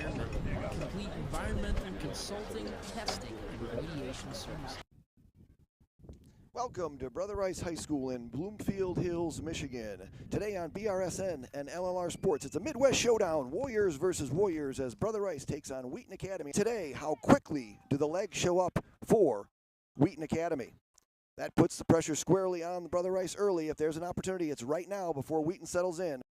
complete environmental consulting, testing, and remediation services. Welcome to Brother Rice High School in Bloomfield Hills, Michigan. Today on BRSN and LLR Sports, it's a Midwest showdown, Warriors versus Warriors, as Brother Rice takes on Wheaton Academy. Today, how quickly do the legs show up for Wheaton Academy? That puts the pressure squarely on the Brother Rice early. If there's an opportunity, it's right now before Wheaton settles in.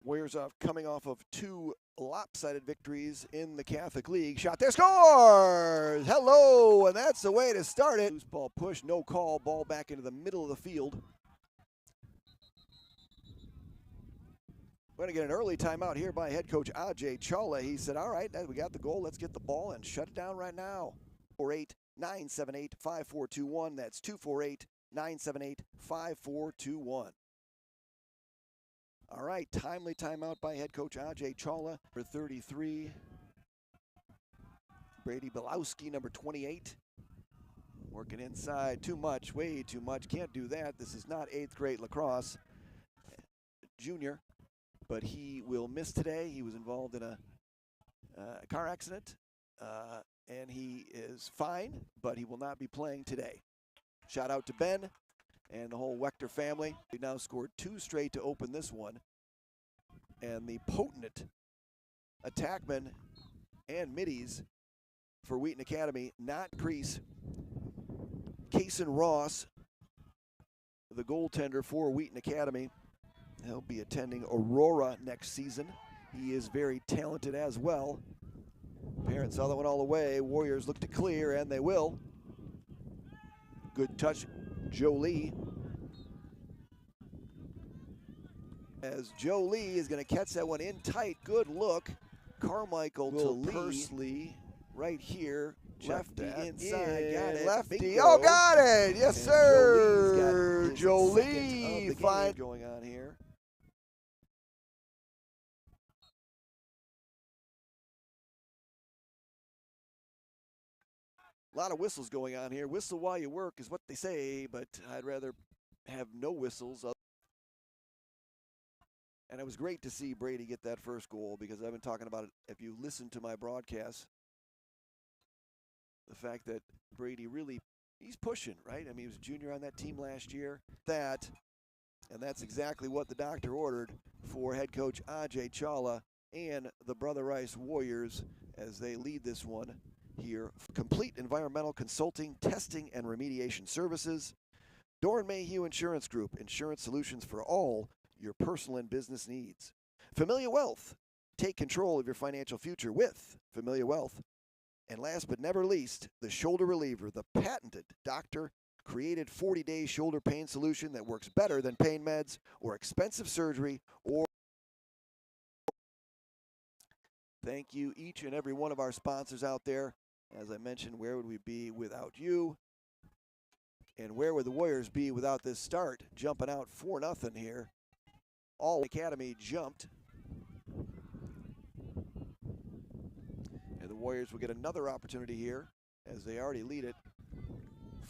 Warriors coming off of two lopsided victories in the Catholic League. Shot there, scores! Hello, and that's the way to start it. Loose ball push, no call, ball back into the middle of the field. We're going to get an early timeout here by head coach Ajay Chawla. He said, all right, we got the goal. Let's get the ball and shut it down right now. 448-978-5421. That's 248-978-5421. All right, timely timeout by head coach Ajay Chawla for 33. Brady Belowski, number 28. Working inside too much, way too much. Can't do that. This is not 8th grade lacrosse. Junior, but he will miss today. He was involved in a car accident, and he is fine, but he will not be playing today. Shout out to Ben and the whole Wechter family. They now scored 2 straight to open this one. And the potent attackmen and middies for Wheaton Academy, not Crease. Kason Ross, the goaltender for Wheaton Academy. He'll be attending Aurora next season. He is very talented as well. Parents saw that one all the way. Warriors look to clear, and they will. Good touch. Jolie, as Jolie is going to catch that one in tight. Good look. Carmichael to Pursley right here. Lefty inside. Got it. Lefty. Bingo. Oh, got it. Yes, and sir. Jolie finds going on here. A lot of whistles going on here. Whistle while you work is what they say, but I'd rather have no whistles. And it was great to see Brady get that first goal, because I've been talking about it. If you listen to my broadcast, the fact that Brady really, he's pushing, right? I mean, he was a junior on that team last year. And that's exactly what the doctor ordered for head coach Ajay Chawla and the Brother Rice Warriors as they lead this one here. Complete environmental consulting, testing, and remediation services. Doran Mayhew Insurance Group, insurance solutions for all your personal and business needs. Familia Wealth, take control of your financial future with Familia Wealth. And last but never least, the shoulder reliever, the patented doctor-created 40-day shoulder pain solution that works better than pain meds or expensive surgery or. Thank you, each and every one of our sponsors out there. As I mentioned, where would we be without you? And where would the Warriors be without this start? Jumping out 4-0 here. All Academy jumped. And the Warriors will get another opportunity here as they already lead it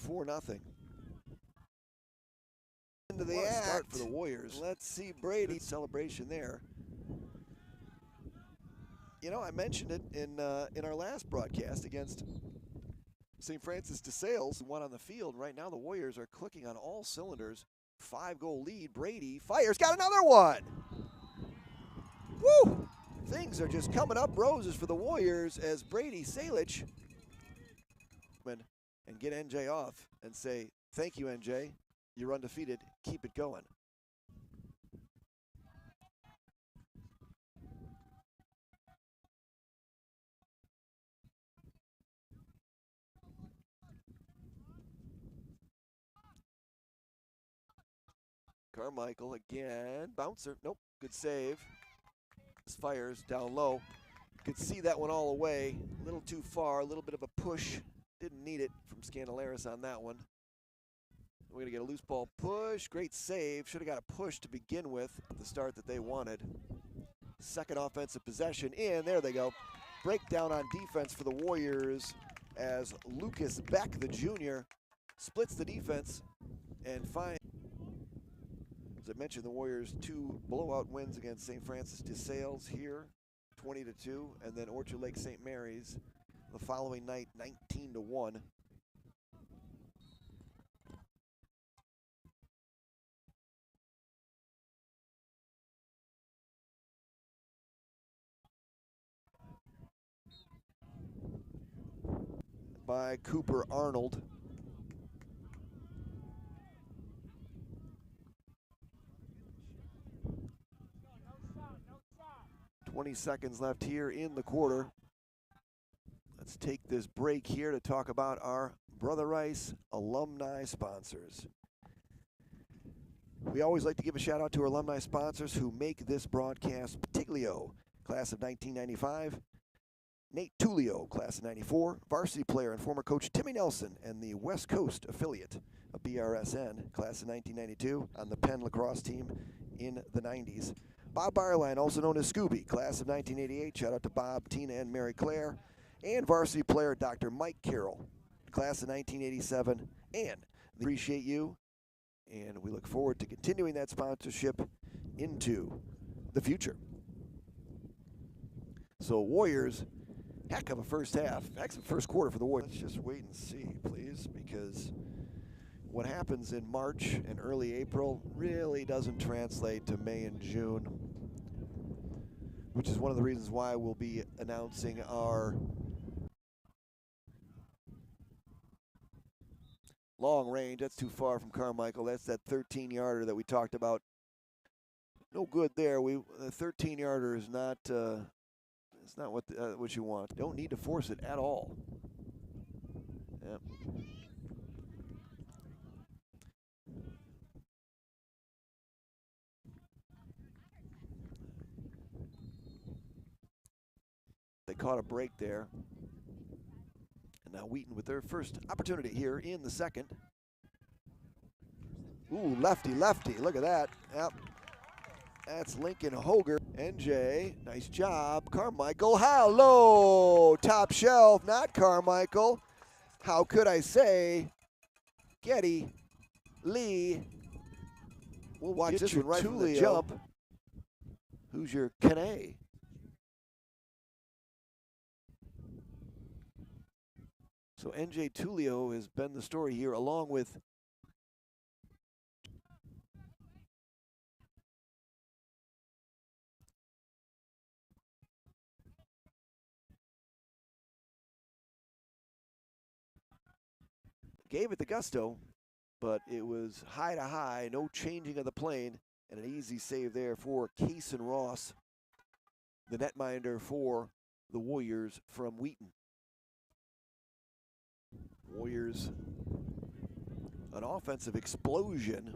4-0. Into the start for the Warriors. Let's see Brady's celebration there. You know, I mentioned it in our last broadcast against St. Francis de Sales, one on the field. Right now, the Warriors are clicking on all cylinders. 5-goal lead. Brady fires, got another one. Woo! Things are just coming up roses for the Warriors as Brady Salic and get NJ off and say, thank you, NJ. You're undefeated. Keep it going. Carmichael again. Bouncer. Nope. Good save. Fires down low. Could see that one all the way. A little too far. A little bit of a push. Didn't need it from Scandalaris on that one. We're going to get a loose ball push. Great save. Should have got a push to begin with at the start that they wanted. Second offensive possession in. There they go. Breakdown on defense for the Warriors as Lucas Beck, the junior, splits the defense and finds. As I mentioned, the Warriors 2 blowout wins against St. Francis de Sales here, 20-2, and then Orchard Lake St. Mary's the following night, 19-1. By Cooper Arnold. 20 seconds left here in the quarter. Let's take this break here to talk about our Brother Rice alumni sponsors. We always like to give a shout out to our alumni sponsors who make this broadcast. Patiglio, class of 1995. Nate Tullio, class of 94. Varsity player and former coach Timmy Nelson and the West Coast affiliate of BRSN, class of 1992, on the Penn Lacrosse team in the 90s. Bob Byerline, also known as Scooby, class of 1988. Shout out to Bob, Tina, and Mary Claire. And varsity player Dr. Mike Carroll, class of 1987. And we appreciate you, and we look forward to continuing that sponsorship into the future. So Warriors, heck of a first half, excellent first quarter for the Warriors. Let's just wait and see, please, because what happens in March and early April really doesn't translate to May and June, which is one of the reasons why we'll be announcing our long range. That's too far from Carmichael. That's that 13-yarder that we talked about. No good there. The 13-yarder is not. It's not what you want. Don't need to force it at all. Yep. They caught a break there. And now Wheaton with their first opportunity here in the second. Ooh, lefty, lefty. Look at that. Yep. That's Lincoln Hoger. NJ, nice job. Carmichael, hello. Top shelf, not Carmichael. How could I say? Getty, Lee. We'll watch this one right from the jump. Who's your Kane? So NJ Tullio has been the story here, along with gave it the gusto, but it was high to high, no changing of the plane, and an easy save there for Kaysen Ross, the netminder for the Warriors from Wheaton. Warriors, an offensive explosion.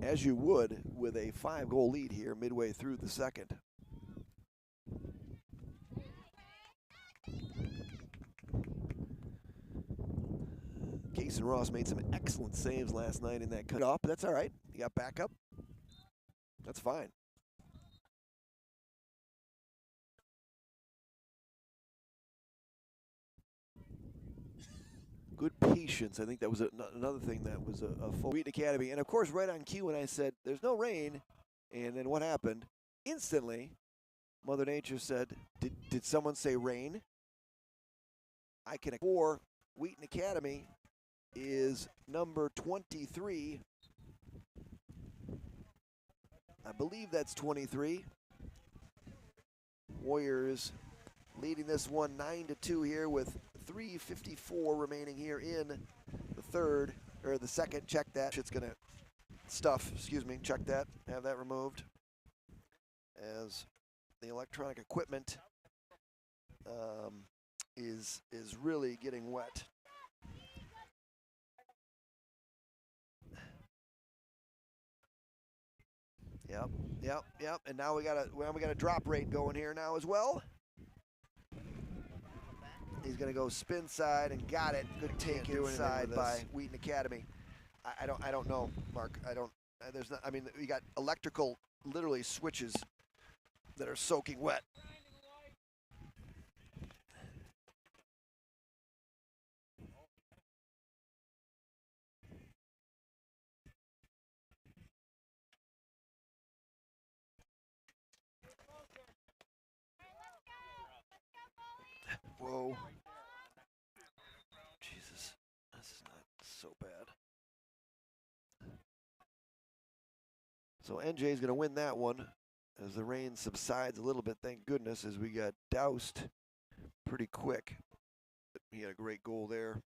As you would with a 5-goal lead here midway through the second. Kaysen Ross made some excellent saves last night in that cut-off, but that's all right. You got backup. That's fine. Good patience. I think that was another thing that was a full Wheaton Academy. And, of course, right on cue when I said, there's no rain, and then what happened? Instantly, Mother Nature said, did someone say rain? I can for Wheaton Academy is number 23. I believe that's 23. Warriors leading this one 9-2 here with 3:54 remaining here in the third, or the second. Check that. Shit's gonna check that, have that removed, as the electronic equipment is really getting wet. Yep. And now we got a drop rate going here now as well. He's going to go spin side and got it. Good take inside by Wheaton Academy. I don't know, Mark. There's not. I mean, we got electrical, literally switches that are soaking wet. Whoa. Jesus, this is not so bad. So NJ is going to win that one as the rain subsides a little bit, thank goodness, as we got doused pretty quick. But he had a great goal there.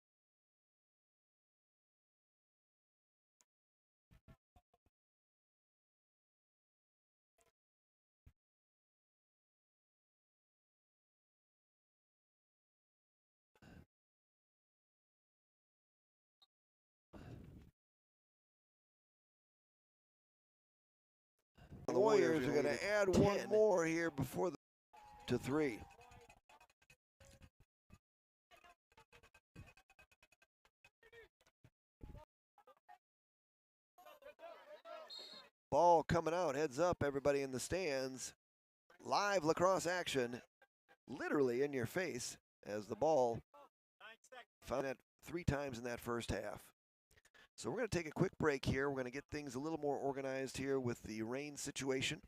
The Warriors are going to add 1 more here before the to 3. Ball coming out, heads up, everybody in the stands. Live lacrosse action, literally in your face, as the ball found it 3 times in that first half. So we're going to take a quick break here. We're going to get things a little more organized here with the rain situation.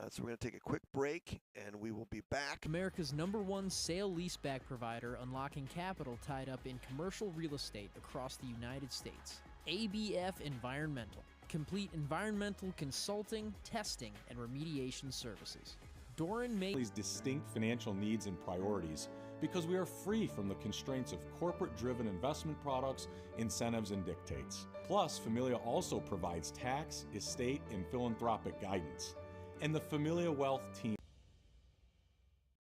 So we're going to take a quick break, and we will be back. America's #1 sale-leaseback provider, unlocking capital tied up in commercial real estate across the United States. ABF Environmental. Complete environmental consulting, testing, and remediation services. Doran May. These distinct financial needs and priorities because we are free from the constraints of corporate-driven investment products, incentives, and dictates. Plus, Familia also provides tax, estate, and philanthropic guidance. And the Familia Wealth team.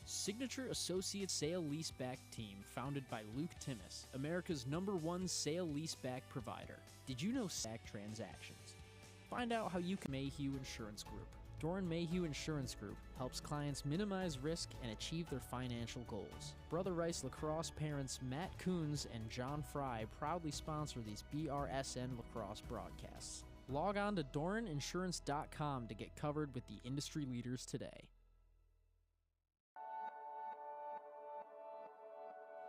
Signature Associate Sale-Leaseback Team, founded by Luke Timmis, America's #1 sale-leaseback provider. Did you know SAC transactions? Find out how you can. Mayhew Insurance Group. Doran Mayhew Insurance Group helps clients minimize risk and achieve their financial goals. Brother Rice Lacrosse parents Matt Coons and John Fry proudly sponsor these BRSN lacrosse broadcasts. Log on to DoranInsurance.com to get covered with the industry leaders today.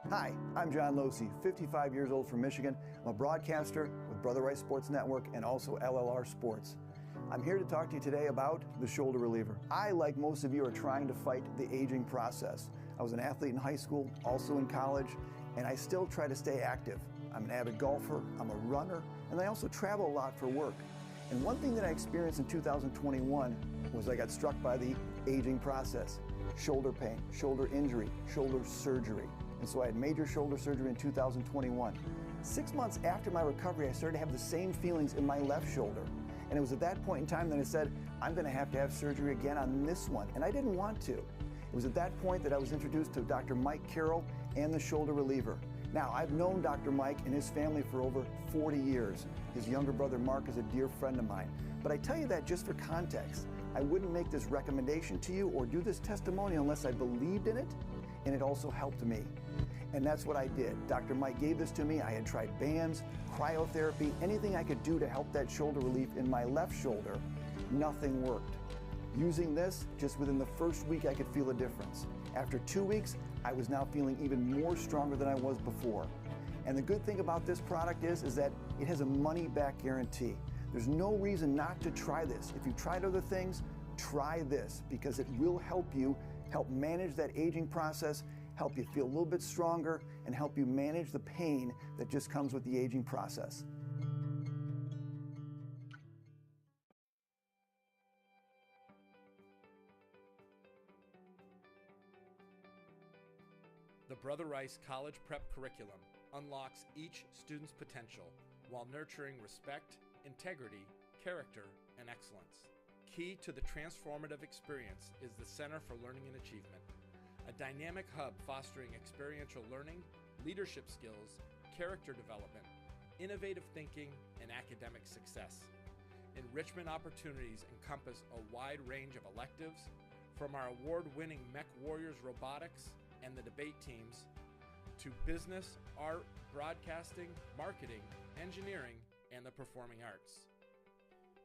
Hi, I'm John Losey, 55 years old from Michigan. I'm a broadcaster with Brother Rice Sports Network and also LLR Sports. I'm here to talk to you today about the shoulder reliever. I, like most of you, are trying to fight the aging process. I was an athlete in high school, also in college, and I still try to stay active. I'm an avid golfer, I'm a runner, and I also travel a lot for work. And one thing that I experienced in 2021 was I got struck by the aging process. Shoulder pain, shoulder injury, shoulder surgery. And so I had major shoulder surgery in 2021. 6 months after my recovery, I started to have the same feelings in my left shoulder. And it was at that point in time that I said, I'm going to have surgery again on this one. And I didn't want to. It was at that point that I was introduced to Dr. Mike Carroll and the shoulder reliever. Now, I've known Dr. Mike and his family for over 40 years. His younger brother, Mark, is a dear friend of mine. But I tell you that just for context. I wouldn't make this recommendation to you or do this testimony unless I believed in it, and it also helped me. And that's what I did. Dr. Mike gave this to me. I had tried bands, cryotherapy, anything I could do to help that shoulder relief in my left shoulder. Nothing worked. Using this, just within the first week, I could feel a difference. After 2 weeks, I was now feeling even more stronger than I was before. And the good thing about this product is that it has a money-back guarantee. There's no reason not to try this. If you've tried other things, try this because it will help you help manage that aging process, help you feel a little bit stronger, and help you manage the pain that just comes with the aging process. The Brother Rice College Prep curriculum unlocks each student's potential while nurturing respect, integrity, character, and excellence. Key to the transformative experience is the Center for Learning and Achievement, a dynamic hub fostering experiential learning, leadership skills, character development, innovative thinking, and academic success. Enrichment opportunities encompass a wide range of electives, from our award-winning Mech Warriors robotics and the debate teams, to business, art, broadcasting, marketing, engineering, and the performing arts.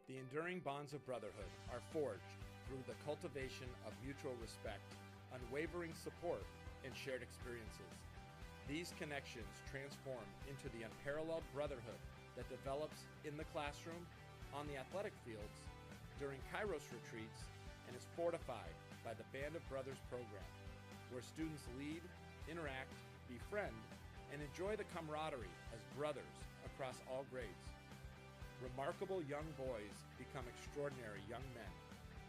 The enduring bonds of brotherhood are forged through the cultivation of mutual respect, unwavering support, and shared experiences. These connections transform into the unparalleled brotherhood that develops in the classroom, on the athletic fields, during Kairos retreats, and is fortified by the Band of Brothers program, where students lead, interact, befriend, and enjoy the camaraderie as brothers across all grades. Remarkable young boys become extraordinary young men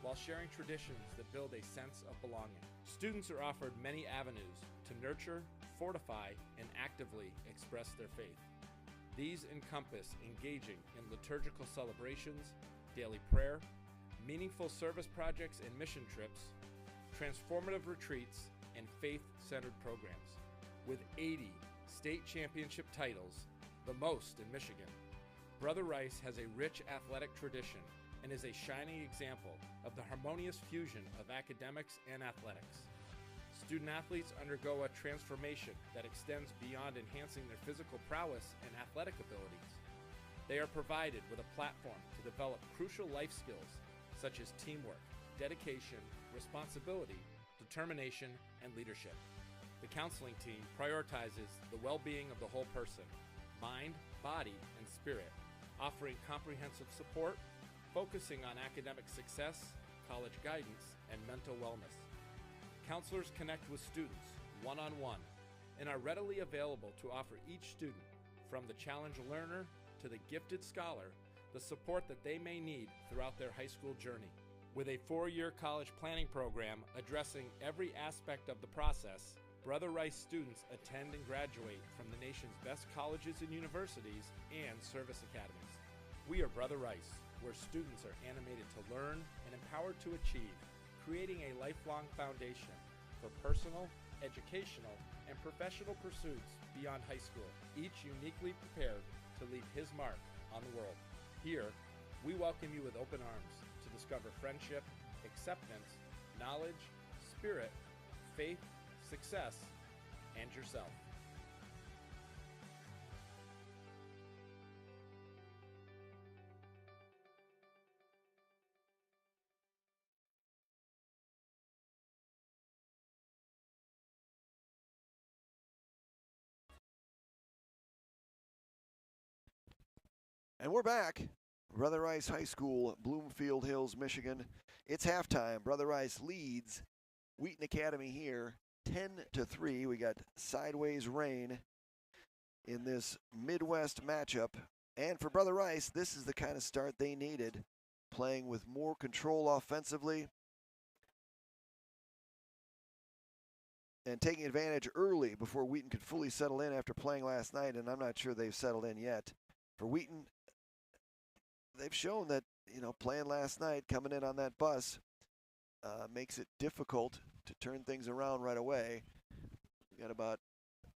while sharing traditions that build a sense of belonging. Students are offered many avenues to nurture, fortify, and actively express their faith. These encompass engaging in liturgical celebrations, daily prayer, meaningful service projects and mission trips, transformative retreats, and faith-centered programs. With 80 state championship titles, the most in Michigan, Brother Rice has a rich athletic tradition and is a shining example of the harmonious fusion of academics and athletics. Student athletes undergo a transformation that extends beyond enhancing their physical prowess and athletic abilities. They are provided with a platform to develop crucial life skills such as teamwork, dedication, responsibility, determination, and leadership. The counseling team prioritizes the well-being of the whole person, mind, body, and spirit, offering comprehensive support, focusing on academic success, college guidance, and mental wellness. Counselors connect with students one-on-one and are readily available to offer each student, from the challenged learner to the gifted scholar, the support that they may need throughout their high school journey. With a 4-year college planning program addressing every aspect of the process, Brother Rice students attend and graduate from the nation's best colleges and universities and service academies. We are Brother Rice, where students are animated to learn and empowered to achieve, creating a lifelong foundation for personal, educational, and professional pursuits beyond high school, each uniquely prepared to leave his mark on the world. Here, we welcome you with open arms to discover friendship, acceptance, knowledge, spirit, faith, success, and yourself. And we're back. Brother Rice High School, Bloomfield Hills, Michigan. It's halftime. Brother Rice leads Wheaton Academy here 10-3. We got sideways rain in this Midwest matchup. And for Brother Rice, this is the kind of start they needed, playing with more control offensively and taking advantage early before Wheaton could fully settle in after playing last night, and I'm not sure they've settled in yet. For Wheaton, they've shown that, playing last night, coming in on that bus, makes it difficult to turn things around right away. We got about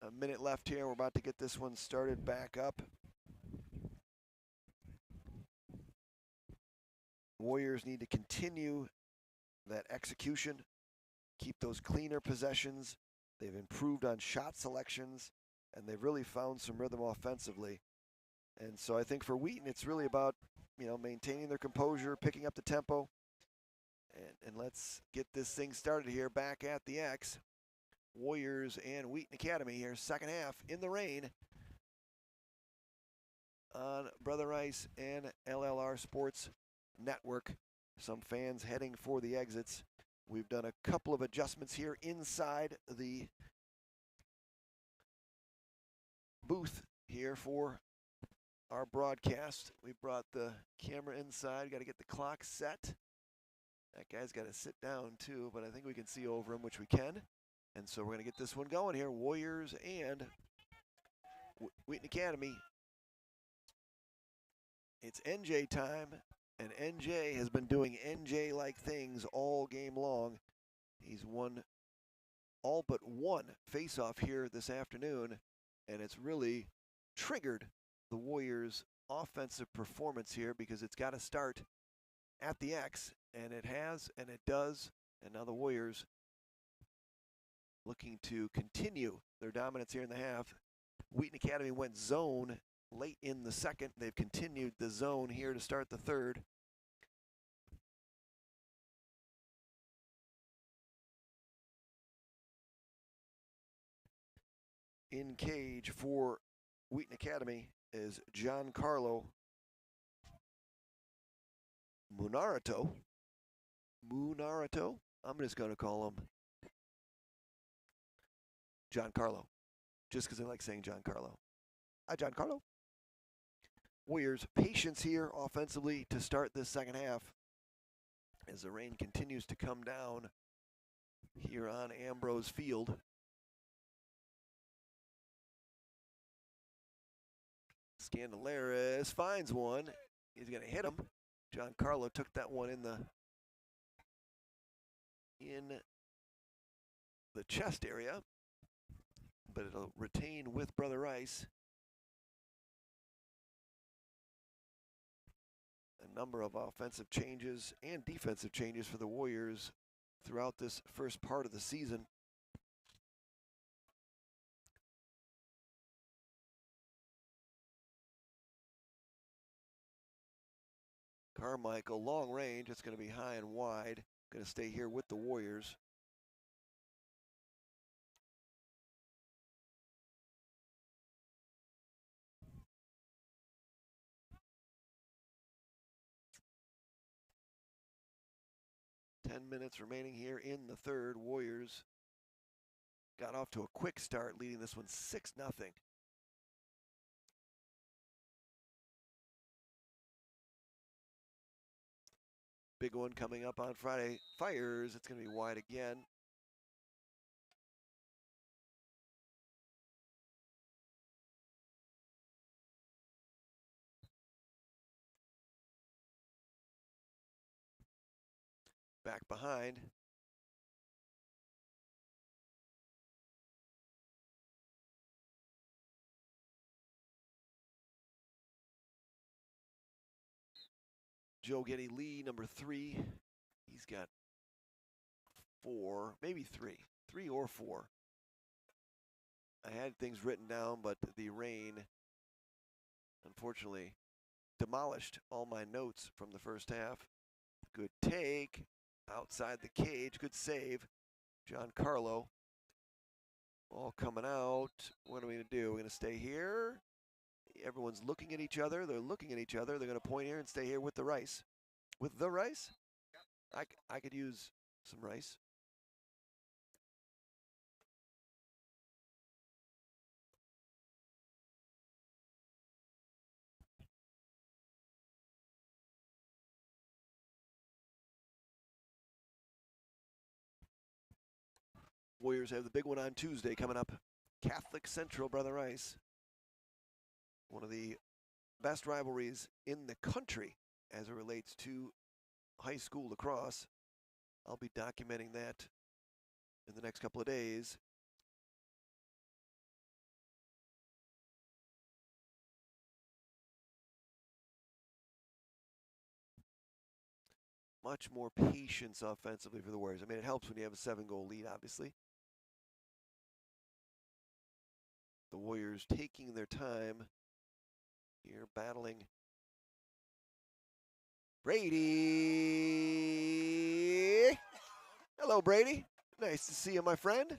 a minute left here. We're about to get this one started back up. Warriors need to continue that execution, keep those cleaner possessions. They've improved on shot selections, and they've really found some rhythm offensively. And so I think for Wheaton, it's really about, maintaining their composure, picking up the tempo, and let's get this thing started here back at the X. Warriors and Wheaton Academy here, second half in the rain on Brother Rice and LLR Sports Network. Some fans heading for the exits. We've done a couple of adjustments here inside the booth here for our broadcast. We brought the camera inside. Got to get the clock set. That guy's got to sit down too, but I think we can see over him, which we can. And so we're going to get this one going here. Warriors and Wheaton Academy. It's NJ time, and NJ has been doing NJ-like things all game long. He's won all but one face-off here this afternoon, and it's really triggered the Warriors' offensive performance here, because it's got to start at the X, and it has, and it does. And now the Warriors looking to continue their dominance here in the half. Wheaton Academy went zone late in the second. They've continued the zone here to start the third. In cage for Wheaton Academy is Giancarlo Munarato. I'm just going to call him Giancarlo, just because I like saying Giancarlo. Hi, Giancarlo. Warriors' patience here offensively to start this second half as the rain continues to come down here on Ambrose Field. Scandalaris finds one. He's going to hit him. Giancarlo took that one in the chest area, but it'll retain with Brother Rice. A number of offensive changes and defensive changes for the Warriors throughout this first part of the season. Carmichael, long range, it's going to be high and wide. Going to stay here with the Warriors. Ten minutes remaining here in the third. Warriors got off to a quick start, leading this one 6-0. Big one coming up on Friday. Fires. It's going to be wide again. Back behind. Joe Getty Lee, number 3. He's got 4, maybe 3. 3 or 4. I had things written down, but the rain, unfortunately, demolished all my notes from the first half. Good take. Outside the cage. Good save. Giancarlo. Ball coming out. What are we going to do? We're going to stay here. Everyone's looking at each other. They're looking at each other. They're going to point here and stay here with the Rice. With the Rice? I could use some rice. Warriors have the big one on Tuesday coming up. Catholic Central, Brother Rice. One of the best rivalries in the country as it relates to high school lacrosse. I'll be documenting that in the next couple of days. Much more patience offensively for the Warriors. I mean, it helps when you have a 7-goal lead, obviously. The Warriors taking their time here, battling Brady. Hello, Brady. Nice to see you, my friend.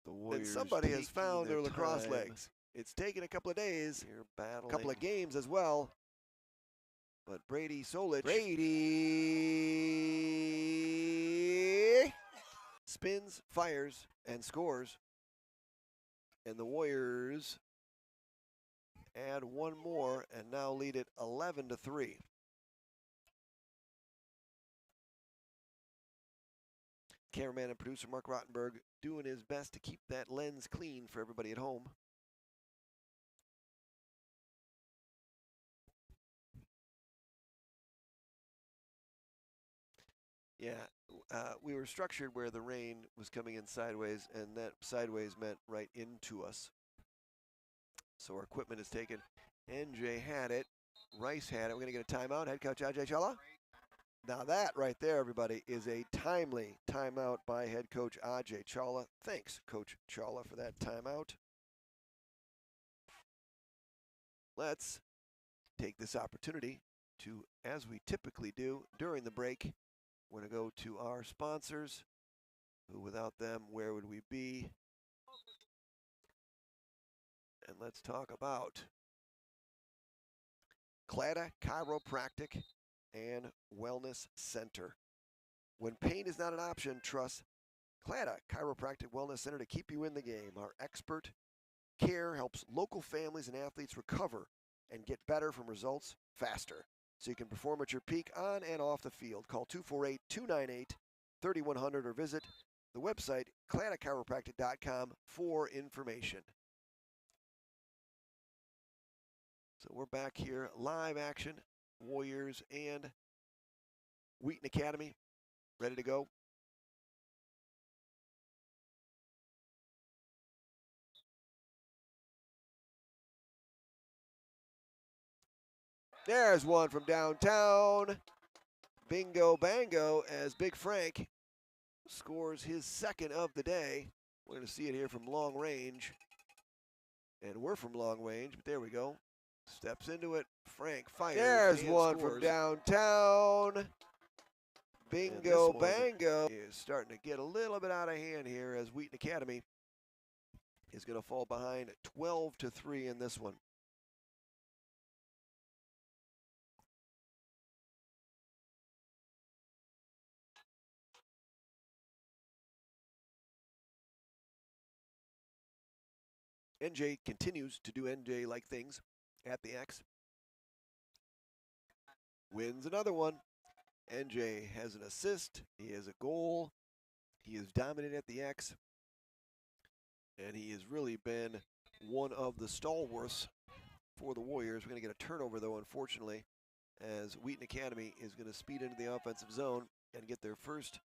The Warriors. And somebody has found their lacrosse legs. It's taken a couple of days, a couple of games as well. But Brady Solich. Brady spins, fires, and scores. And the Warriors add one more and now lead it 11-3. Cameraman and producer Mark Rottenberg doing his best to keep that lens clean for everybody at home. Yeah, we were structured where the rain was coming in sideways, and that sideways meant right into us. So our equipment is taken. NJ had it. Rice had it. We're going to get a timeout. Head coach Ajay Challa. Now that right there, everybody, is a timely timeout by head coach Ajay Challa. Thanks, Coach Challa, for that timeout. Let's take this opportunity to, as we typically do during the break, we're going to go to our sponsors, who without them, where would we be? And let's talk about Clada Chiropractic and Wellness Center. When pain is not an option, trust Clada Chiropractic Wellness Center to keep you in the game. Our expert care helps local families and athletes recover and get better from results faster, so you can perform at your peak on and off the field. Call 248-298-3100 or visit the website cladachiropractic.com for information. So we're back here, live action, Warriors and Wheaton Academy, ready to go. There's one from downtown. Bingo bango as Big Frank scores his second of the day. We're going to see it here from long range. And we're from long range, but there we go. Steps into it. Frank fires. There's one from downtown. Bingo bango is starting to get a little bit out of hand here as Wheaton Academy is going to fall behind 12-3 in this one. NJ continues to do NJ-like things at the X. Wins another one. NJ has an assist. He has a goal. He is dominant at the X. And he has really been one of the stalwarts for the Warriors. We're going to get a turnover, though, unfortunately, as Wheaton Academy is going to speed into the offensive zone and get their first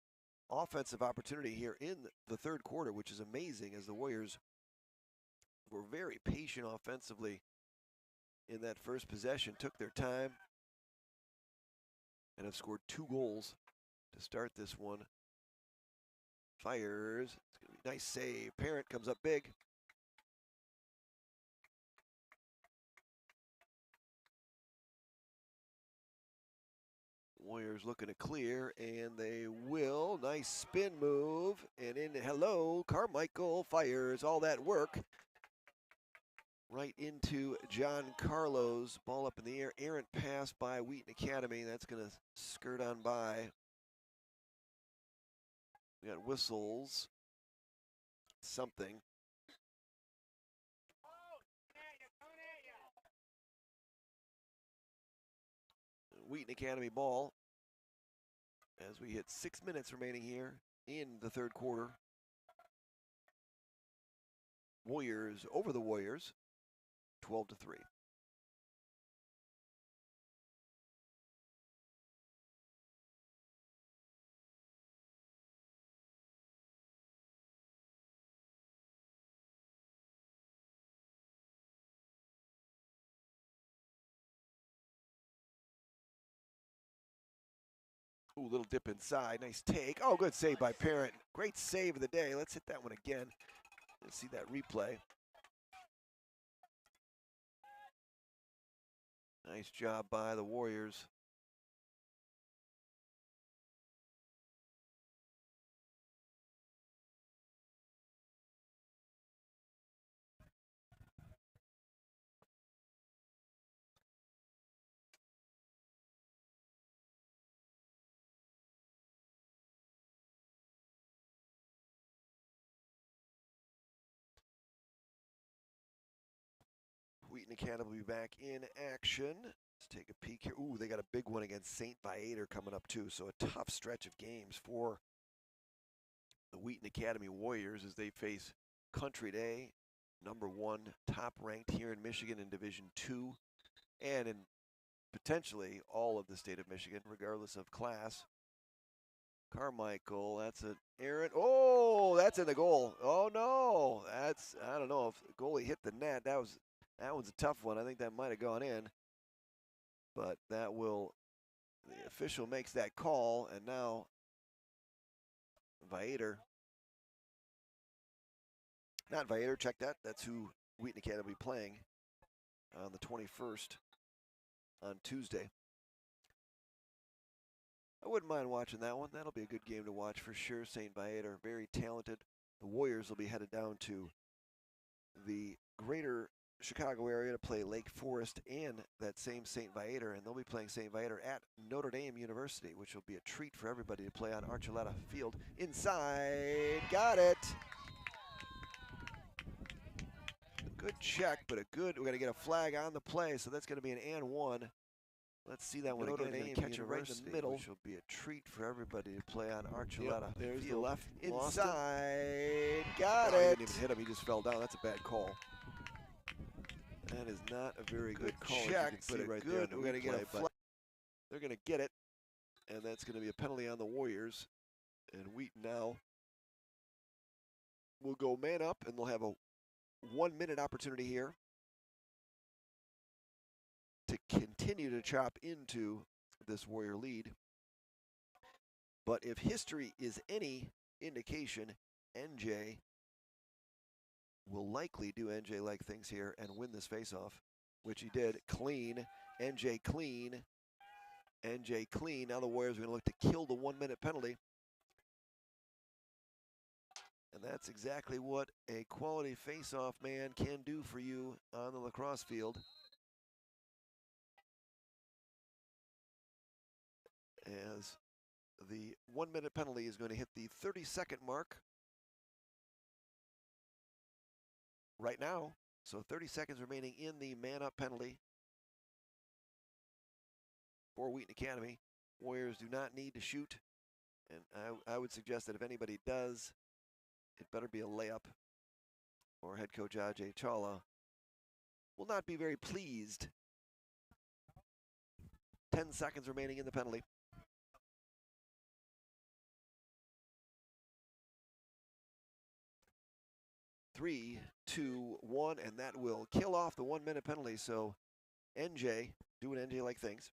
offensive opportunity here in the third quarter, which is amazing as the Warriors were very patient offensively in that first possession, took their time, and have scored 2 goals to start this one. Fires. It's going to be a nice save. Parent comes up big. Warriors looking to clear, and they will. Nice spin move, and in, hello, Carmichael fires all that work right into John Carlos. Ball up in the air. Errant pass by Wheaton Academy. That's going to skirt on by. We got whistles. Something. Wheaton Academy ball as we hit 6 minutes remaining here in the third quarter. Warriors over the Warriors, 12-3. Ooh, little dip inside. Nice take. Oh, good save by Parent. Great save of the day. Let's hit that one again. Let's see that replay. Nice job by the Warriors. Wheaton Academy will be back in action. Let's take a peek here. Ooh, they got a big one against St. Viator coming up too. So a tough stretch of games for the Wheaton Academy Warriors as they face Country Day, #1, top ranked here in Michigan in Division II, and in potentially all of the state of Michigan, regardless of class. Carmichael, that's an errant. Oh, that's in the goal. Oh no, that's, I don't know if the goalie hit the net. That one's a tough one. I think that might have gone in, but that will. The official makes that call, and now Viator. Not Viator, check that. That's who Wheaton Academy will be playing on the 21st on Tuesday. I wouldn't mind watching that one. That'll be a good game to watch for sure. St. Viator, very talented. The Warriors will be headed down to the Greater Chicago area to play Lake Forest and that same St. Viator, and they'll be playing St. Viator at Notre Dame University, which will be a treat for everybody to play on Archuleta Field. Inside, got it. Good check, but we're going to get a flag on the play, so that's going to be an and one. Let's see that one Notre again. Dame Catch it right in the middle. which will be a treat for everybody to play on Archuleta. Yep, there's Field. the left. Inside, Got it. He didn't even hit him. He just fell down. That's a bad call. That is not a very good call. check, As you can see right there. We're going to get a flag. They're going to get it, and that's going to be a penalty on the Warriors. And Wheaton now will go man up, and they'll have a 1 minute opportunity here to continue to chop into this Warrior lead. But if history is any indication, NJ will likely do NJ-like things here and win this faceoff, which he did. Clean, NJ clean, NJ clean. Now the Warriors are going to look to kill the 1 minute penalty. And that's exactly what a quality faceoff man can do for you on the lacrosse field. As the 1 minute penalty is going to hit the 30-second mark right now. So 30 seconds remaining in the man-up penalty for Wheaton Academy. Warriors do not need to shoot, and I would suggest that if anybody does, it better be a layup, or head coach Ajay Chawla will not be very pleased. 10 seconds remaining in the penalty. 3, 2, 1, and that will kill off the 1 minute penalty. So NJ, doing NJ-like things,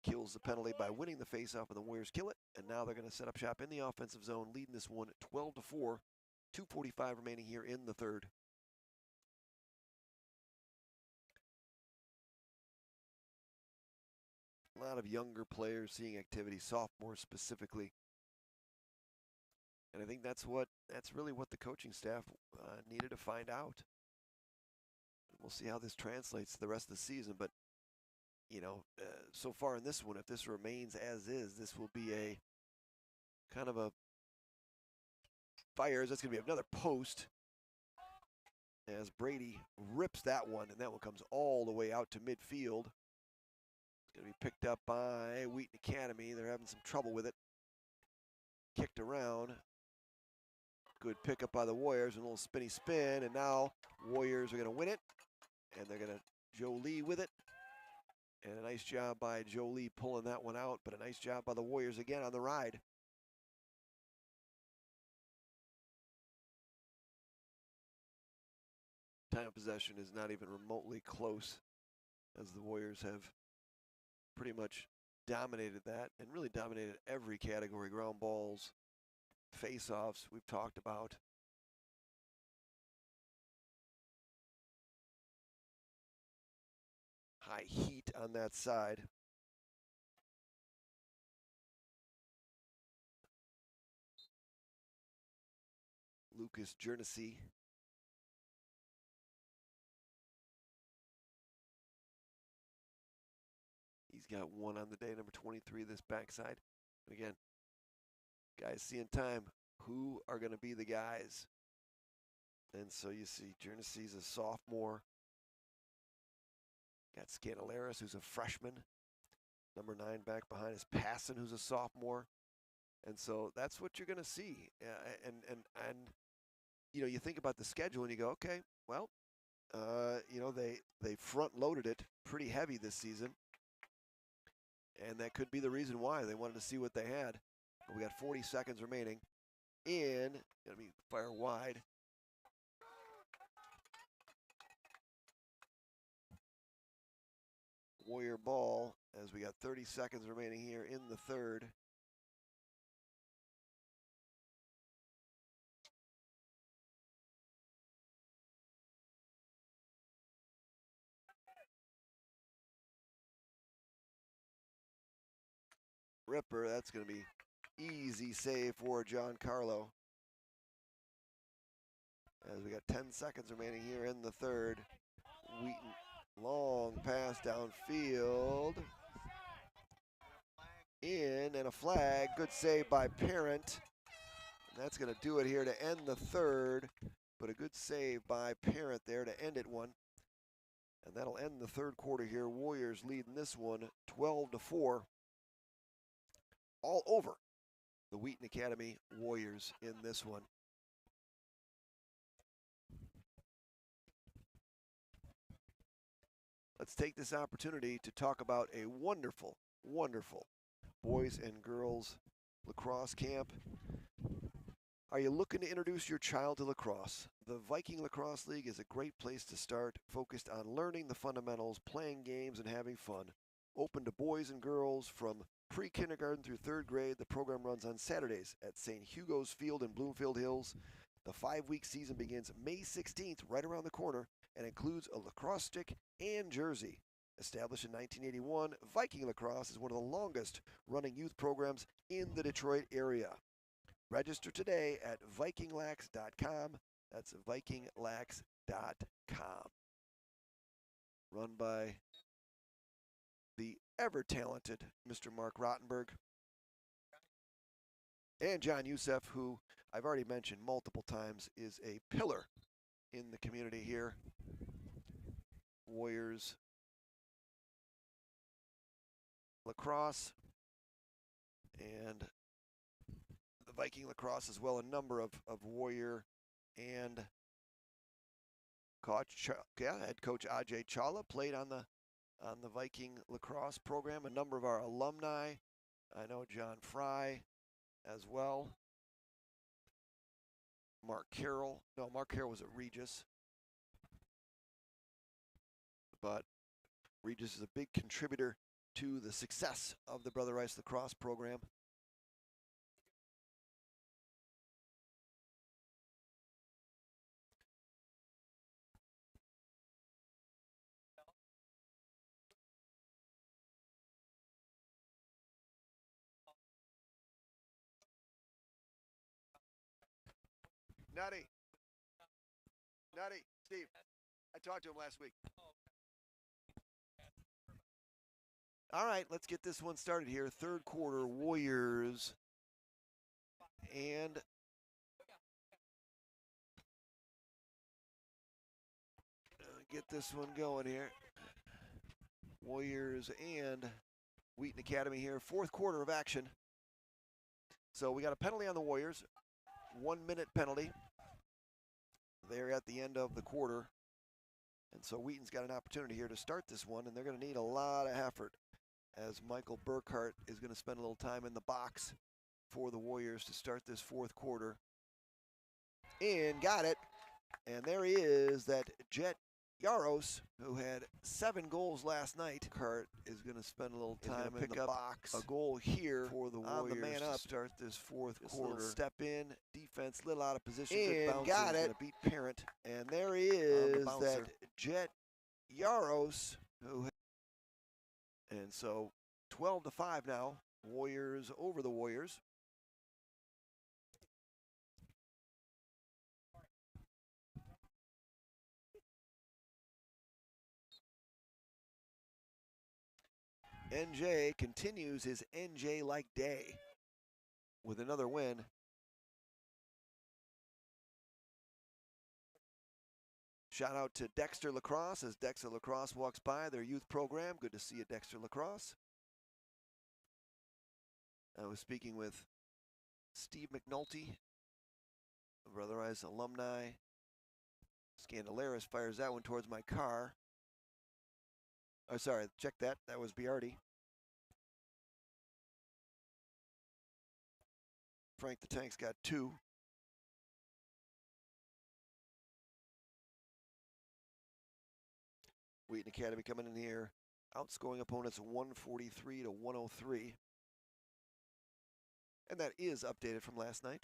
kills the penalty by winning the faceoff, and the Warriors kill it. And now they're going to set up shop in the offensive zone, leading this one 12-4. 2:45 remaining here in the third. A lot of younger players seeing activity, sophomores specifically. And I think that's really what the coaching staff needed to find out. We'll see how this translates to the rest of the season, but you know, so far in this one, if this remains as is, this will be a kind of a fires. That's going to be another post as Brady rips that one, and that one comes all the way out to midfield. It's going to be picked up by Wheaton Academy. They're having some trouble with it. Kicked around. Good pickup by the Warriors, a little spinny spin, and now Warriors are going to win it, and they're going to Jolie with it. And a nice job by Jolie pulling that one out, but a nice job by the Warriors again on the ride. Time of possession is not even remotely close, as the Warriors have pretty much dominated that and really dominated every category. Ground balls, face-offs we've talked about. High heat on that side. Lucas Jernessy. He's got one on the day, number 23, this backside. Again, guys seeing time. Who are going to be the guys? And so you see Jernessy's a sophomore. Got Scandalaris, who's a freshman. Number 9 back behind is Passon, who's a sophomore. And so that's what you're going to see. And you know, you think about the schedule and you go, okay, well, you know, they front-loaded it pretty heavy this season. And that could be the reason why. They wanted to see what they had. But we got 40 seconds remaining. In, going to be fire wide. Warrior ball as we got 30 seconds remaining here in the third. Ripper, that's going to be easy save for Giancarlo. As we got 10 seconds remaining here in the third. Wheaton, long pass downfield. In and a flag. Good save by Parent. And that's going to do it here to end the third. But a good save by Parent there to end it one. And that'll end the third quarter here. Warriors leading this one 12-4. All over the Wheaton Academy Warriors in this one. Let's take this opportunity to talk about a wonderful, wonderful boys and girls lacrosse camp. Are you looking to introduce your child to lacrosse? The Viking Lacrosse League is a great place to start, focused on learning the fundamentals, playing games, and having fun. Open to boys and girls from pre-kindergarten through third grade, the program runs on Saturdays at St. Hugo's Field in Bloomfield Hills. The 5-week season begins May 16th, right around the corner, and includes a lacrosse stick and jersey. Established in 1981, Viking Lacrosse is one of the longest running youth programs in the Detroit area. Register today at vikinglax.com. That's vikinglax.com. Run by the ever-talented Mr. Mark Rottenberg and John Youssef, who I've already mentioned multiple times is a pillar in the community here. Warriors lacrosse and the Viking lacrosse as well. A number of Warrior and head coach Ajay Chawla played on the Viking lacrosse program. A number of our alumni. I know John Fry as well. Mark Carroll was at Regis. But Regis is a big contributor to the success of the Brother Rice lacrosse program. Nutty, Steve. I talked to him last week. All right, let's get this one started here. Third quarter, Warriors and get this one going here. Warriors and Wheaton Academy here. Fourth quarter of action. So we got a penalty on the Warriors. 1 minute penalty. They're at the end of the quarter. And so Wheaton's got an opportunity here to start this one, and they're going to need a lot of effort as Michael Burkhart is going to spend a little time in the box for the Warriors to start this fourth quarter. And got it. And there he is, that Jet Yaros, who had 7 goals last night. Burkhart is going to spend a little time in the box. A goal here for the Warriors the man up to start this fourth quarter. Step in, defense, little out of position. And got it. Beat Parent. And there he is, that Jet Yaros, who. And so 12-5 now. Warriors over the Warriors. NJ continues his NJ-like day with another win. Shout out to Dexter Lacrosse as Dexter Lacrosse walks by their youth program. Good to see you, Dexter Lacrosse. I was speaking with Steve McNulty, a Brother Rice alumni. Scandalaris fires that one towards my car. Oh, sorry, check that. That was Biardi. Frank the Tank's got 2. Wheaton Academy coming in here, outscoring opponents 143-103. And that is updated from last night.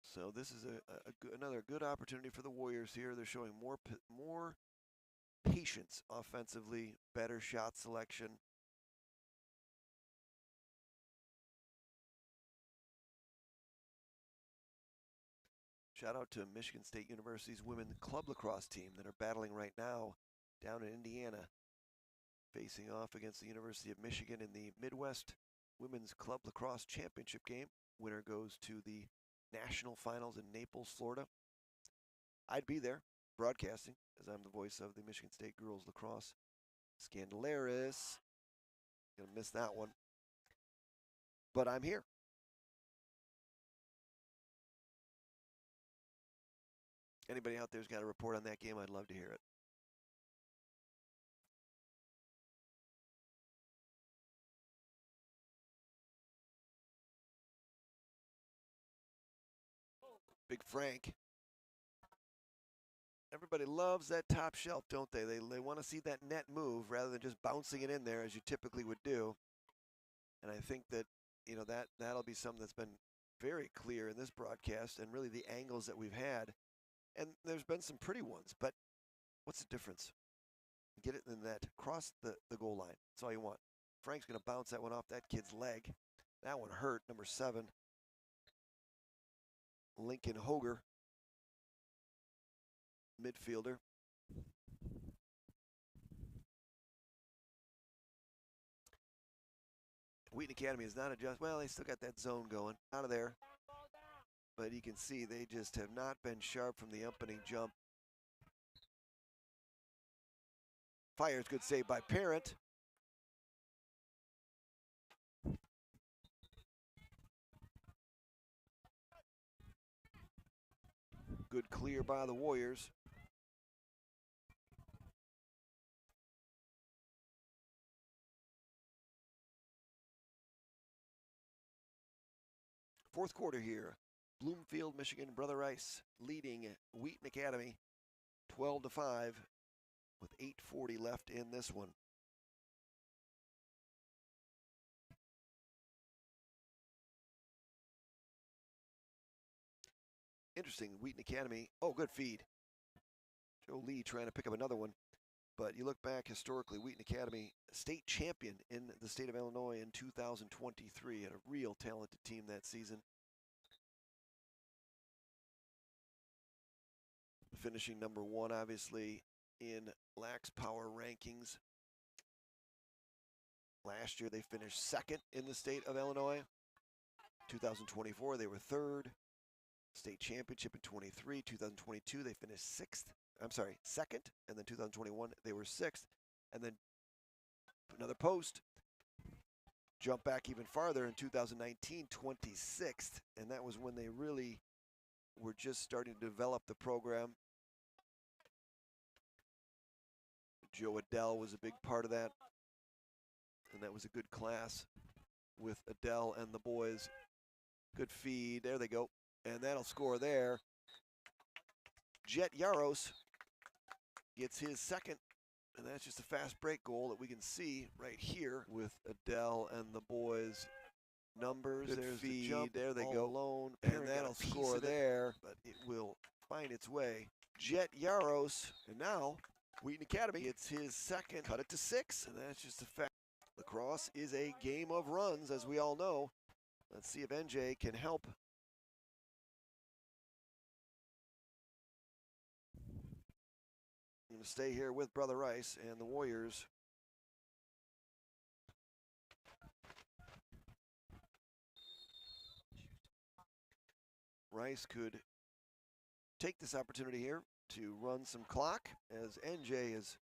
So this is another good opportunity for the Warriors here. They're showing more patience offensively, better shot selection. Shout out to Michigan State University's women's club lacrosse team that are battling right now down in Indiana, facing off against the University of Michigan in the Midwest Women's Club Lacrosse Championship game. Winner goes to the national finals in Naples, Florida. I'd be there broadcasting, as I'm the voice of the Michigan State girls lacrosse Scandalaris. Gonna miss that one, but I'm here. Anybody out there's got a report on that game, I'd love to hear it. Big Frank. Everybody loves that top shelf, don't they? They want to see that net move rather than just bouncing it in there as you typically would do. And I think that, you know, that'll be something that's been very clear in this broadcast and really the angles that we've had. And there's been some pretty ones, but what's the difference? Get it in that, cross the goal line. That's all you want. Frank's going to bounce that one off that kid's leg. That one hurt, number 7. Lincoln Hoger, midfielder. Wheaton Academy is not adjusted. Well, they still got that zone going out of there. But you can see they just have not been sharp from the opening jump. Fires, good save by Parent. Good clear by the Warriors. Fourth quarter here. Bloomfield, Michigan, Brother Rice leading Wheaton Academy 12-5 with 8:40 left in this one. Interesting, Wheaton Academy. Oh, good feed. Joe Lee trying to pick up another one. But you look back historically, Wheaton Academy, state champion in the state of Illinois in 2023, and a real talented team that season. Finishing number 1, obviously, in Lax Power rankings. Last year, they finished 2nd in the state of Illinois. 2024, they were 3rd. State championship in 23. 2022, they finished 2nd. And then 2021, they were 6th. And then another post. Jump back even farther in 2019, 26th. And that was when they really were just starting to develop the program. Joe Adele was a big part of that. And that was a good class with Adele and the boys. Good feed. There they go. And that'll score there. Jet Yaros gets his 2nd. And that's just a fast break goal that we can see right here with Adele and the boys. Numbers, good there's feed. The jump. There they go. Alone. And that'll score there. But it will find its way. Jet Yaros. And now Wheaton Academy gets his 2nd. Cut it to 6. And that's just a fact. Lacrosse is a game of runs, as we all know. Let's see if NJ can help. I'm going to stay here with Brother Rice and the Warriors. Rice could take this opportunity here to run some clock, as NJ has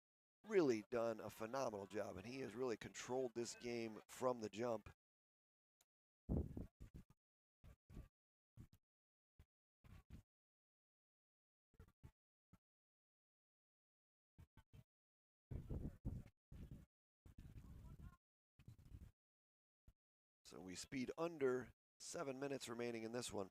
really done a phenomenal job, and he has really controlled this game from the jump. So we speed under 7 minutes remaining in this one.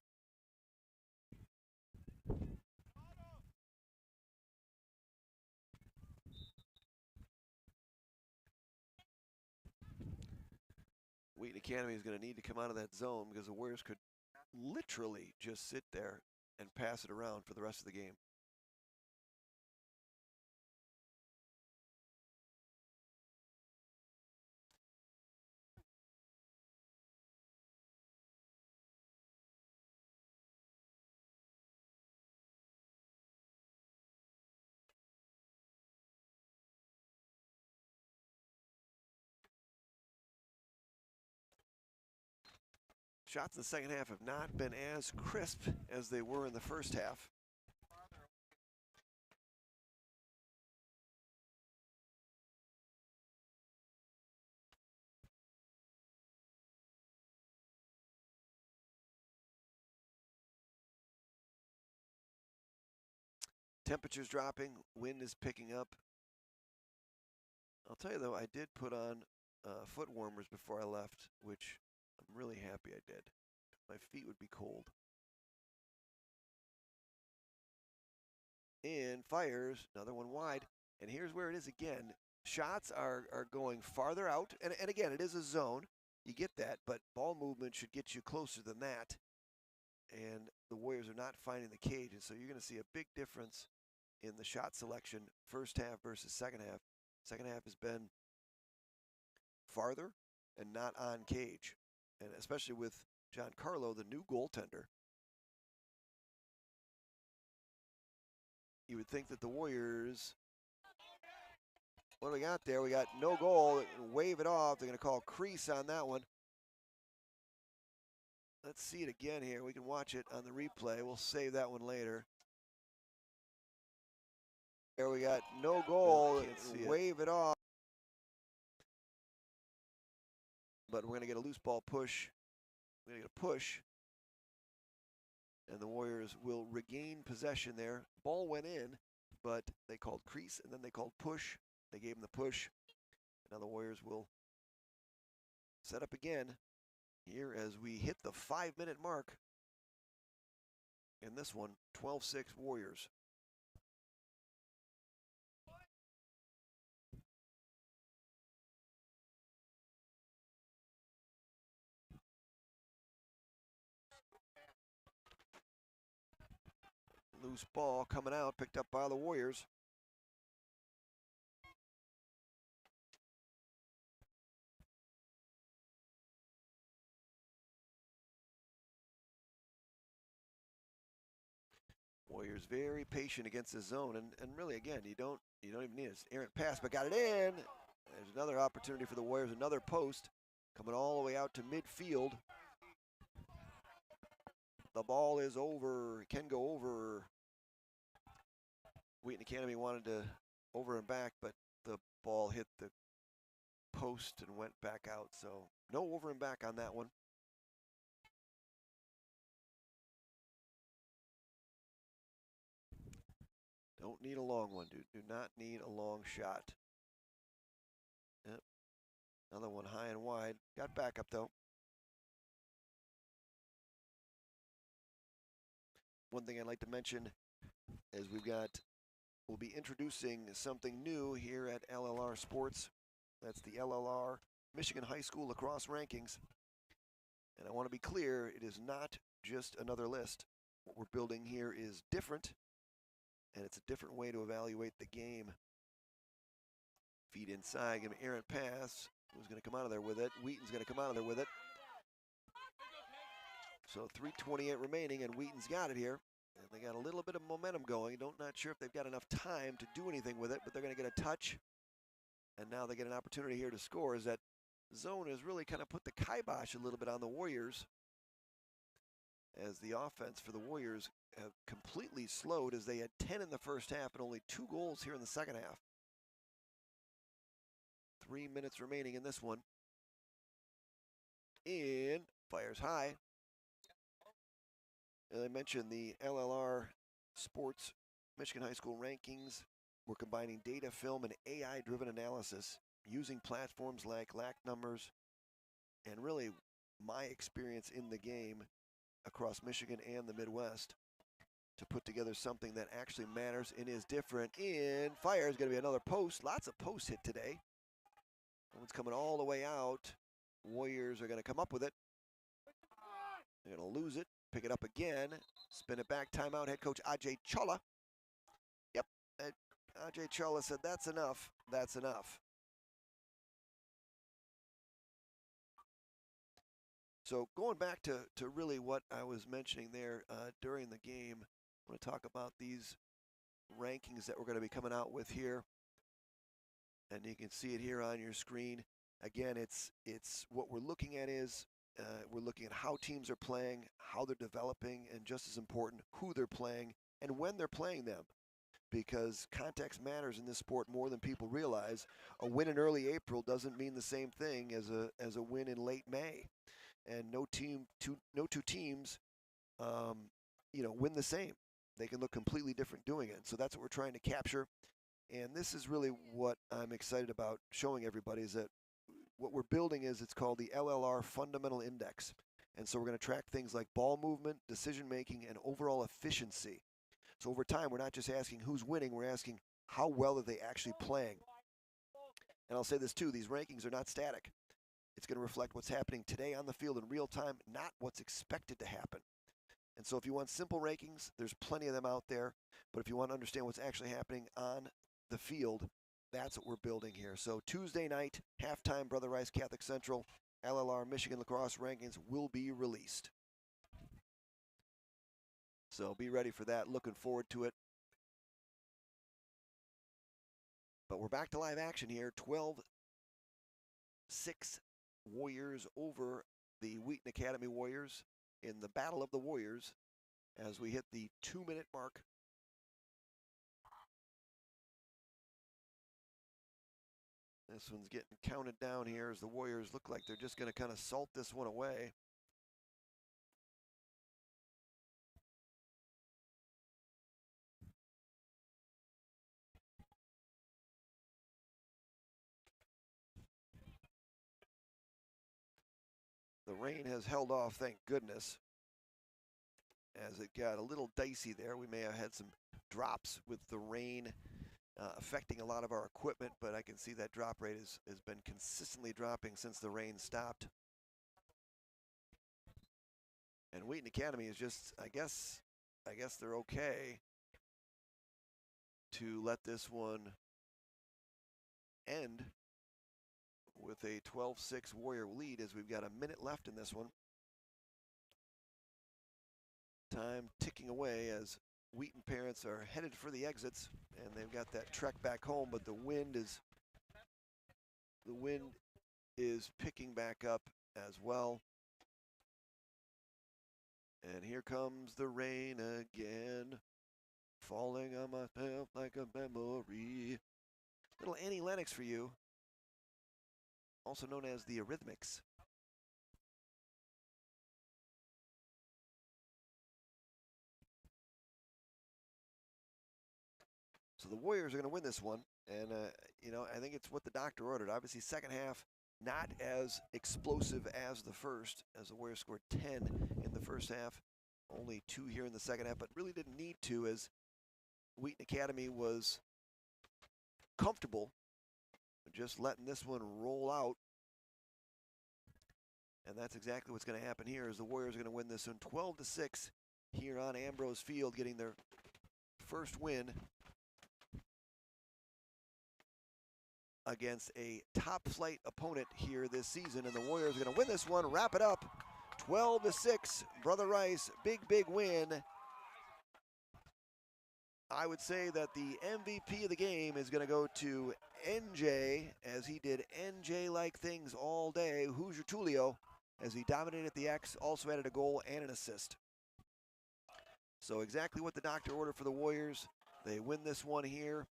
Wheaton Academy is going to need to come out of that zone because the Warriors could literally just sit there and pass it around for the rest of the game. Shots in the second half have not been as crisp as they were in the first half. Temperatures dropping, wind is picking up. I'll tell you though, I did put on foot warmers before I left, which I'm really happy I did. My feet would be cold. And fires, another one wide. And here's where it is again. Shots are going farther out. And again, it is a zone. You get that, but ball movement should get you closer than that. And the Warriors are not finding the cage. And so you're going to see a big difference in the shot selection, first half versus second half. Second half has been farther and not on cage. And especially with Giancarlo, the new goaltender. You would think that the Warriors, what do we got there? We got no goal. Wave it off. They're going to call crease on that one. Let's see it again here. We can watch it on the replay. We'll save that one later. There we got no goal. Wave it off. But we're going to get a loose ball push. We're going to get a push. And the Warriors will regain possession there. Ball went in, but they called crease, and then they called push. They gave him the push. Now the Warriors will set up again here as we hit the 5-minute mark. In this one, 12-6 Warriors. Loose ball coming out, picked up by the Warriors. Warriors very patient against the zone, and really again, you don't even need an errant pass, but got it in. There's another opportunity for the Warriors, another post coming all the way out to midfield. The ball is over, it can go over. Wheaton Academy wanted to over and back, but the ball hit the post and went back out, so no over and back on that one. Don't need a long one, dude. Do not need a long shot. Yep. Another one high and wide. Got backup though. One thing I'd like to mention is we'll be introducing something new here at LLR Sports. That's the LLR Michigan High School Lacrosse Rankings. And I want to be clear, it is not just another list. What we're building here is different, and it's a different way to evaluate the game. Feed inside, give an errant pass. Who's going to come out of there with it? Wheaton's going to come out of there with it. So 3:28 remaining, and Wheaton's got it here. And they got a little bit of momentum going. Not sure if they've got enough time to do anything with it, but they're going to get a touch. And now they get an opportunity here to score, as that zone has really kind of put the kibosh a little bit on the Warriors, as the offense for the Warriors have completely slowed, as they had 10 in the first half and only 2 goals here in the second half. 3 minutes remaining in this one. And fires high. As I mentioned, the LLR Sports Michigan High School Rankings, we're combining data, film, and AI-driven analysis using platforms like LAC numbers and really my experience in the game across Michigan and the Midwest to put together something that actually matters and is different. In fire is going to be another post. Lots of posts hit today. One's coming all the way out. Warriors are going to come up with it. They're going to lose it. Pick it up again. Spin it back. Timeout. Head coach Ajay Chawla. Yep. Ajay Chawla said, that's enough. That's enough. So going back to really what I was mentioning there during the game, I want to talk about these rankings that we're going to be coming out with here. And you can see it here on your screen. Again, it's what we're looking at is We're looking at how teams are playing, how they're developing, and just as important, who they're playing and when they're playing them. Because context matters in this sport more than people realize. A win in early April doesn't mean the same thing as a win in late May, and no two teams, win the same. They can look completely different doing it. So that's what we're trying to capture, and this is really what I'm excited about showing everybody is that what we're building it's called the LLR Fundamental Index, and so we're going to track things like ball movement, decision making, and overall efficiency. So over time, we're not just asking who's winning, we're asking how well are they actually playing. And I'll say this too, these rankings are not static. It's going to reflect what's happening today on the field in real time, not what's expected to happen. And so if you want simple rankings, there's plenty of them out there. But if you want to understand what's actually happening on the field, that's what we're building here. So Tuesday night, halftime, Brother Rice Catholic Central, LLR Michigan Lacrosse rankings will be released. So be ready for that. Looking forward to it. But we're back to live action here. 12-6 Warriors over the Wheaton Academy Warriors in the Battle of the Warriors as we hit the 2-minute mark. This one's getting counted down here as the Warriors look like they're just going to kind of salt this one away. The rain has held off, thank goodness, as it got a little dicey there. We may have had some drops with the rain affecting a lot of our equipment, but I can see that drop rate has been consistently dropping since the rain stopped. And Wheaton Academy is just, I guess they're okay to let this one end with a 12-6 Warrior lead as we've got a minute left in this one. Time ticking away as Wheaton parents are headed for the exits, and they've got that trek back home, but the wind is picking back up as well. And here comes the rain again, falling on myself like a memory. Little Annie Lennox for you, also known as the Eurythmics. So the Warriors are going to win this one, and I think it's what the doctor ordered. Obviously, second half not as explosive as the first, as the Warriors scored 10 in the first half, only 2 here in the second half, but really didn't need to, as Wheaton Academy was comfortable just letting this one roll out. And that's exactly what's going to happen here, as the Warriors are going to win this one 12-6 here on Ambrose Field, getting their first win against a top-flight opponent here this season. And the Warriors are going to win this one, wrap it up 12-6. Brother Rice, big win. I would say that the MVP of the game is going to go to NJ, as he did NJ-like things all day. Hoosier Tulio, as he dominated the X, also added a goal and an assist. So exactly what the doctor ordered for the Warriors. They win this one here.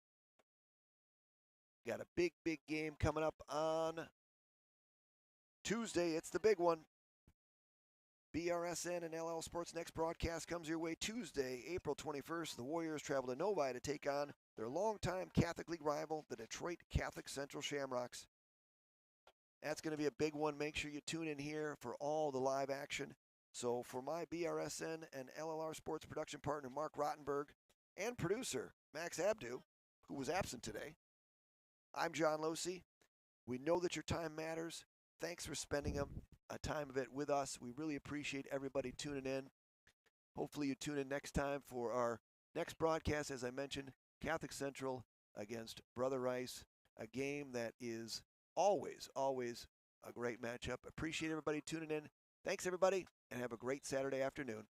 Got a big game coming up on Tuesday. It's the big one. BRSN and LL Sports' next broadcast comes your way Tuesday, April 21st. The Warriors travel to Novi to take on their longtime Catholic League rival, the Detroit Catholic Central Shamrocks. That's going to be a big one. Make sure you tune in here for all the live action. So for my BRSN and LLR Sports production partner, Mark Rottenberg, and producer, Max Abdu, who was absent today, I'm John Losey. We know that your time matters. Thanks for spending a time of it with us. We really appreciate everybody tuning in. Hopefully you tune in next time for our next broadcast, as I mentioned, Catholic Central against Brother Rice, a game that is always a great matchup. Appreciate everybody tuning in. Thanks, everybody, and have a great Saturday afternoon.